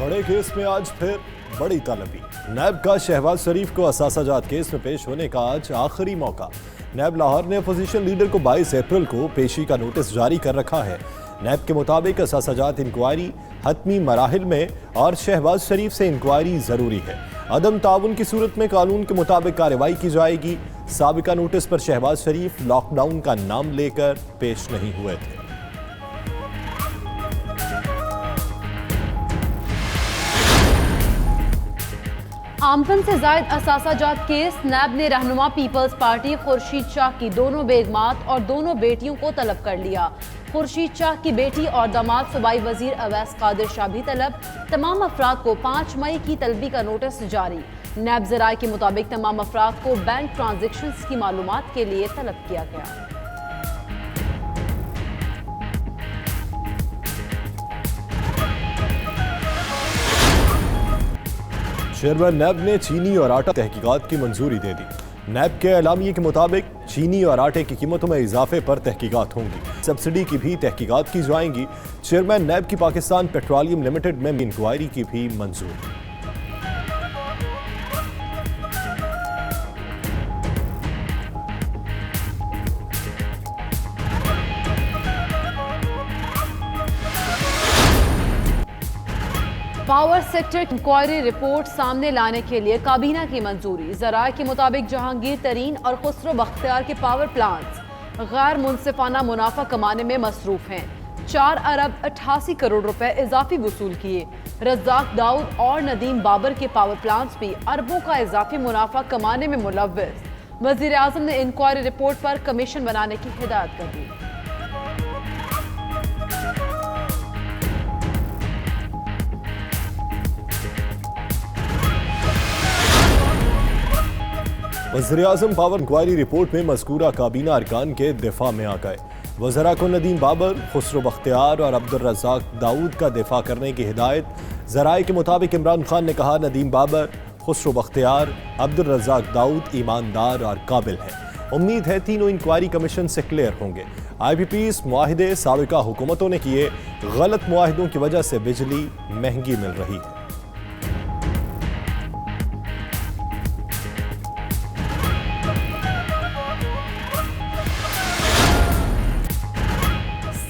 बड़े केस में आज फिर बड़ी तलबी। नैब का शहबाज शरीफ को असासा जात केस में पेश होने का आज आखिरी मौका। नैब लाहौर ने अपोजिशन लीडर को 22 अप्रैल को पेशी का नोटिस जारी कर रखा है। नैब के मुताबिक असासा जात इंक्वायरी हतमी मराहिल में और शहबाज शरीफ से इंक्वायरी जरूरी है। अदम ताउन की सूरत में कानून के मुताबिक कार्रवाई की जाएगी। साबिका नोटिस पर शहबाज शरीफ लॉकडाउन का नाम लेकर पेश नहीं हुए थे। आमदन से जायद असासा जात केस। नैब ने रहनुमा पीपल्स पार्टी खुर्शीद शाह की दोनों बेगमात और दोनों बेटियों को तलब कर लिया। खुर्शीद शाह की बेटी और दामाद सूबाई वजीर अवैस कादिर शाह भी तलब। तमाम अफराद को 5 मई की तलबी का नोटिस जारी। नैब ज़राए के मुताबिक तमाम अफराद को बैंक ट्रांजेक्शन्स की मालूमात के लिए तलब किया गया। चेयरमैन नैब ने चीनी और आटा तहकीकात की मंजूरी दे दी। नैब के एलामिये के मुताबिक चीनी और आटे की कीमतों में इजाफे पर तहकीकात होंगी। सब्सिडी की भी तहकीकात की जाएंगी। चेयरमैन नैब की पाकिस्तान पेट्रोलियम लिमिटेड में इंक्वायरी की भी मंजूरी। पावर सेक्टर इंक्वायरी रिपोर्ट सामने लाने के लिए काबीना की मंजूरी। ज़राए के मुताबिक जहांगीर तरीन और खुसरो बख्तियार के पावर प्लांट्स गैर मुनसिफाना मुनाफा कमाने में मसरूफ हैं। 4 अरब 88 करोड़ रुपए इजाफी वसूल किए। रज़ाक दाऊद और नदीम बाबर के पावर प्लांट्स भी अरबों का इजाफी मुनाफा कमाने में मुलव्वस। वज़ीर आज़म ने इंक्वायरी रिपोर्ट पर कमीशन बनाने की हिदायत कर दी। वज़ीर-ए-आज़म पावर इंक्वायरी रिपोर्ट में मज़कूरा काबीना अरकान के दिफा में आ गए। वज़रा को नदीम बाबर, खुसरो बख्तियार और अब्दुल रज़ाक दाऊद का दिफा करने की हिदायत। ज़राए के मुताबिक इमरान खान ने कहा, नदीम बाबर, खुसरो बख्तियार, अब्दुल रज़ाक दाऊद ईमानदार और काबिल हैं। उम्मीद है तीनों इंक्वायरी कमीशन से क्लियर होंगे। IPPs मुआहिदे साबिका हुकूमतों ने किए। गलत मुआहिदों की वजह से बिजली महंगी मिल रही है।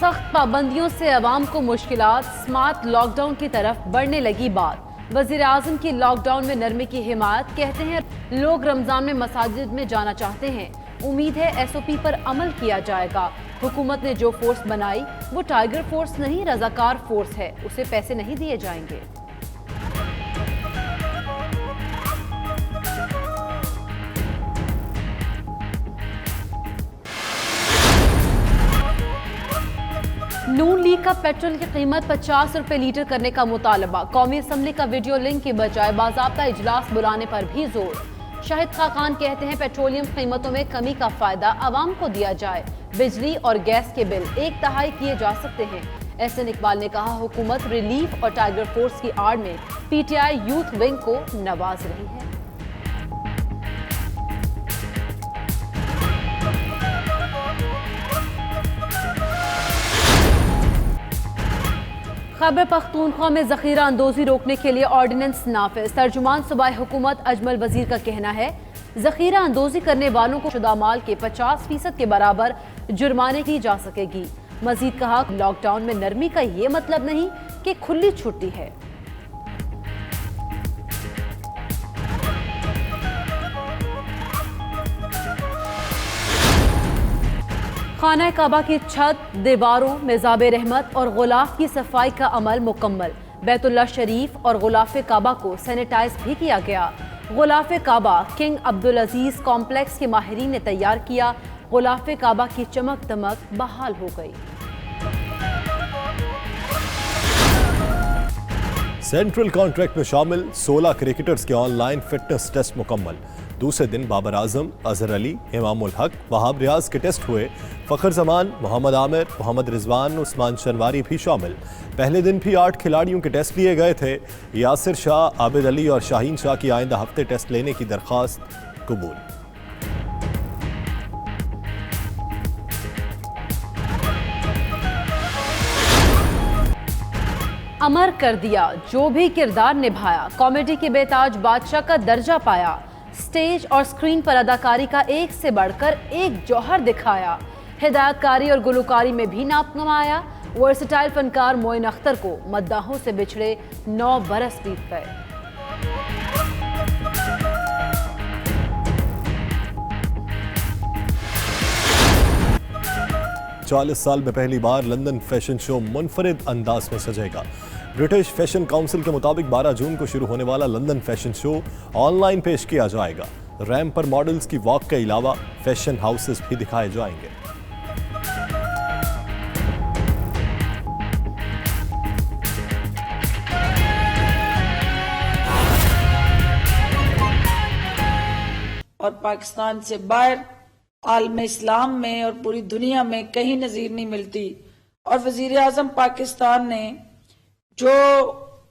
सख्त पाबंदियों से अवाम को मुश्किलात। स्मार्ट लॉकडाउन की तरफ बढ़ने लगी बात। वज़ीर आज़म की लॉकडाउन में नरमी की हिमायत। कहते हैं लोग रमज़ान में मसाजिद में जाना चाहते हैं। उम्मीद है SOP पर अमल किया जाएगा। हुकूमत ने जो फोर्स बनाई वो टाइगर फोर्स नहीं, रज़ाकार फोर्स है। उसे पैसे नहीं दिए जाएंगे। नून लीग का पेट्रोल की कीमत 50 रुपए लीटर करने का मुतालबा। कौमी असम्बली का वीडियो लिंक के बजाय बाज़ाब्ता इजलास बुलाने पर भी जोर। शाहिद खाकान कहते हैं पेट्रोलियम कीमतों में कमी का फायदा आवाम को दिया जाए। बिजली और गैस के बिल 1/3 किए जा सकते हैं। एहसन इकबाल ने कहा, हुकूमत रिलीफ और टाइगर फोर्स की आड़ में PTI यूथ विंग को नवाज रही है। खैबर पख्तूनख्वा में ज़ख़ीरा अंदोज़ी रोकने के लिए ऑर्डिनेंस नाफिज। तर्जुमान सूबाई हुकूमत अजमल वज़ीर का कहना है, ज़ख़ीरा अंदोज़ी करने वालों को शुदा माल के 50% के बराबर जुर्माने की जा सकेगी। मज़ीद कहा, लॉकडाउन में नरमी का ये मतलब नहीं कि खुली छुट्टी है। खाना काबा की छत, दीवारों, मेज़ाबे रहमत और गुलाफ की सफाई का अमल मुकम्मल। बैतुल्लाह शरीफ और गुलाफ काबा को सैनिटाइज भी किया गया। गुलाफ काबा किंग अब्दुल अजीज कॉम्प्लेक्स के माहिरीन ने तैयार किया। गुलाफ काबा की चमक दमक बहाल हो गई। सेंट्रल कॉन्ट्रैक्ट में शामिल 16 क्रिकेटर्स के ऑनलाइन फिटनेस टेस्ट मुकम्मल। दूसरे दिन बाबर आजम, अजहर अली, इमामुल हक, वहाब रियाज के टेस्ट हुए। फखर जमान, मोहम्मद आमिर, मोहम्मद रिजवान, उस्मान शनवारी भी शामिल। पहले दिन भी 8 खिलाड़ियों के टेस्ट लिए गए थे। यासिर शाह, आबिद अली और शाहीन शाह की आइंदा हफ्ते टेस्ट लेने की दरख्वास्त कबूल। अमर कर दिया, जो भी किरदार निभाया, कॉमेडी के बेताज बादशाह का दर्जा पाया, स्टेज और स्क्रीन पर अदाकारी का एक से बढ़कर एक जौहर दिखाया, हिदायतकारी और गुलकारी में भी नाम कमाया। वर्सटाइल फनकार मोइन अख्तर को मद्दाहों से बिछड़े 9 बरस बीत गए। 40 साल में पहली बार लंदन फैशन शो मुनफरिद अंदाज में सजेगा। ब्रिटिश फैशन काउंसिल के मुताबिक 12 जून को शुरू होने वाला लंदन फैशन शो ऑनलाइन पेश किया जाएगा। रैंप पर मॉडल्स की वॉक के अलावा फैशन हाउसेस भी दिखाए जाएंगे। और पाकिस्तान से बाहर आलम इस्लाम में और पूरी दुनिया में कहीं नज़ीर नहीं मिलती। और वज़ीर आज़म पाकिस्तान ने जो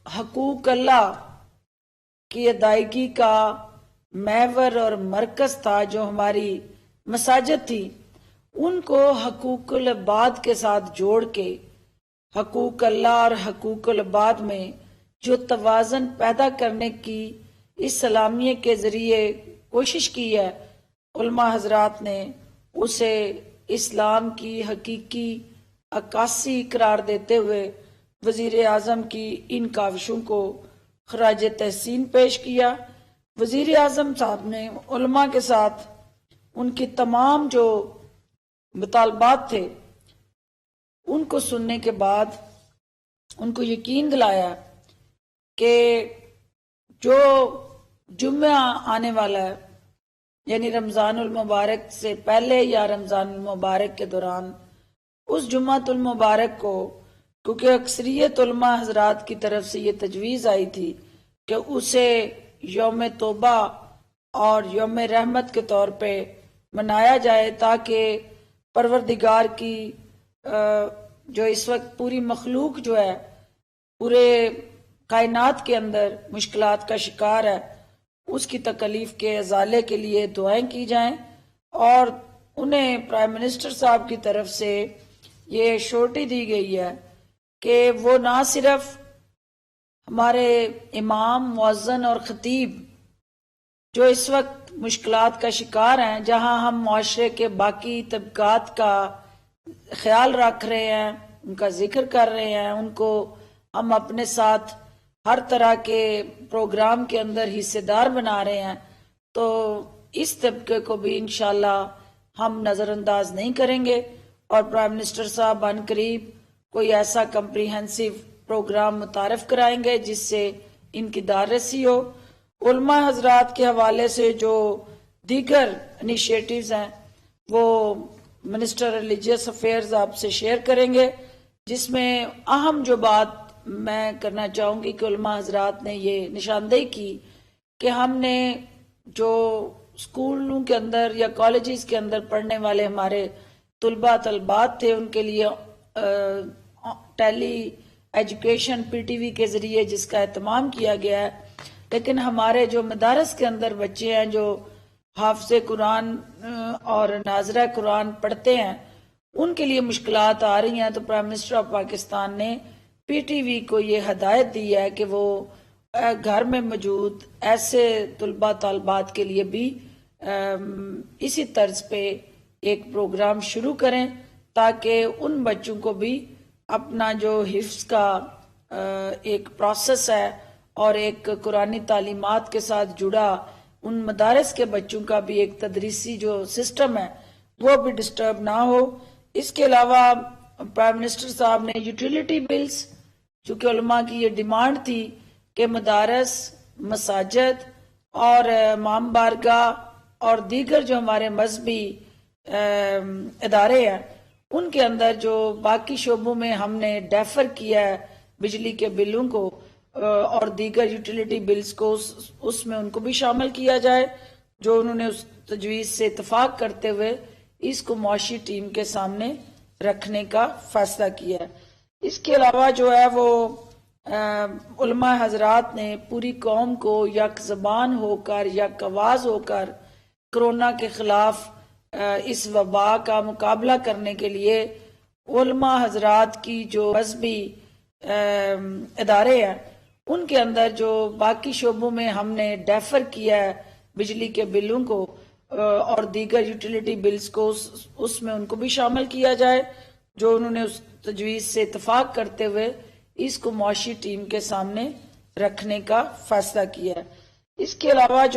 हकूक़ अल्लाह की अदायगी का महवर और मरकज़ था, जो हमारी मसाजिद थी, उनको हकूक़ुल इबाद के साथ जोड़ के हकूक़ अल्लाह और हकूक़ुल इबाद में जो तवाज़न पैदा करने की इस सलामिये के ज़रिए कोशिश की है, उलमा हजरात ने उसे इस्लाम की हकीकी अक्कासी करार देते हुए वजीर आज़म की इन काविशों को खराज तहसीन पेश किया। वजीर आज़म साहब ने उलमा के साथ उनकी तमाम जो मुतालबात थे उनको सुनने के बाद उनको यकीन दिलाया कि जो जुम्मा आने वाला है, यानी रमज़ानुल मुबारक से पहले या रमज़ानुल मुबारक के दौरान, उस जुम्मातुल मुबारक को, क्योंकि अक्सरियत उलमा हजरात की तरफ से ये तजवीज़ आई थी कि उसे यौम तौबा और यौम रहमत के तौर पे मनाया जाए, ताकि परवरदिगार की जो इस वक्त पूरी मखलूक जो है पूरे कायनात के अंदर मुश्किलात का शिकार है, उसकी तकलीफ के अजाले के लिए दुआएं की जाएं। और उन्हें प्राइम मिनिस्टर साहब की तरफ से ये श्योरिटी दी गई है कि वो ना सिर्फ हमारे इमाम, मुअज्जिन और खतीब जो इस वक्त मुश्किलात का शिकार हैं, जहां हम मुआशरे के बाकी तबकात का ख्याल रख रहे हैं, उनका जिक्र कर रहे हैं, उनको हम अपने साथ हर तरह के प्रोग्राम के अंदर हिस्सेदार बना रहे हैं, तो इस तबके को भी इंशाल्लाह हम नज़रअंदाज नहीं करेंगे। और प्राइम मिनिस्टर साहब अनकरीब कोई ऐसा कम्प्रीहेंसिव प्रोग्राम मुतारफ कराएंगे जिससे इनकी दारसी हो। उलमा हजरात के हवाले से जो दीगर इनिशिएटिव्स हैं वो मिनिस्टर रिलीजियस अफेयर्स आपसे शेयर करेंगे, जिसमें अहम जो बात मैं करना चाहूंगी कि उलमा हजरात ने ये निशानदेही की कि हमने जो स्कूलों के अंदर या कॉलेजेस के अंदर पढ़ने वाले हमारे तुलबा तलबात थे, उनके लिए टेली एजुकेशन पीटीवी के जरिए जिसका एहतमाम किया गया है, लेकिन हमारे जो मदारस के अंदर बच्चे हैं जो हाफिज़ कुरान और नाज़रा कुरान पढ़ते हैं, उनके लिए मुश्किलात आ रही हैं। तो प्राइम मिनिस्टर ऑफ पाकिस्तान ने पीटीवी को ये हदायत दी है कि वो घर में मौजूद ऐसे तुलबा तालबात के लिए भी इसी तर्ज पे एक प्रोग्राम शुरू करें, ताकि उन बच्चों को भी अपना जो हिफ्ज़ का एक प्रोसेस है और एक कुरानी तालीमात के साथ जुड़ा उन मदारस के बच्चों का भी एक तदरीसी जो सिस्टम है वो भी डिस्टर्ब ना हो। इसके अलावा प्राइम मिनिस्टर साहब ने यूटिलिटी बिल्स, चूँकि उलमा की ये डिमांड थी कि मदारस, मसाजिद और इमाम बारगाह और दीगर जो हमारे मजहबी इदारे हैं उनके अंदर जो बाकी शोबों में हमने डेफर किया है बिजली के बिलों को और दीगर यूटिलिटी बिल्स को, उसमें उनको भी शामिल किया जाए, जो उन्होंने उस तजवीज़ से इत्तफाक करते हुए इसको मुआशी टीम के सामने रखने का फैसला किया है। इसके अलावा जो है वो उलमा हजरात ने पूरी कौम को यक ज़बान होकर, यक आवाज़ होकर कोरोना के खिलाफ इस वबा का मुकाबला करने के लिए उलमा हजरात की जो मजहबी ادارے ہیں ان کے اندر جو باقی شعبوں میں ہم نے ڈیفر کیا ہے بجلی کے بلوں کو اور دیگر یوٹیلیٹی بلز کو، اس میں ان کو بھی شامل کیا جائے، جو انہوں نے اس تجویز سے اتفاق کرتے ہوئے اس کو معاشی ٹیم کے سامنے رکھنے کا فیصلہ کیا ہے۔ اس کے علاوہ جو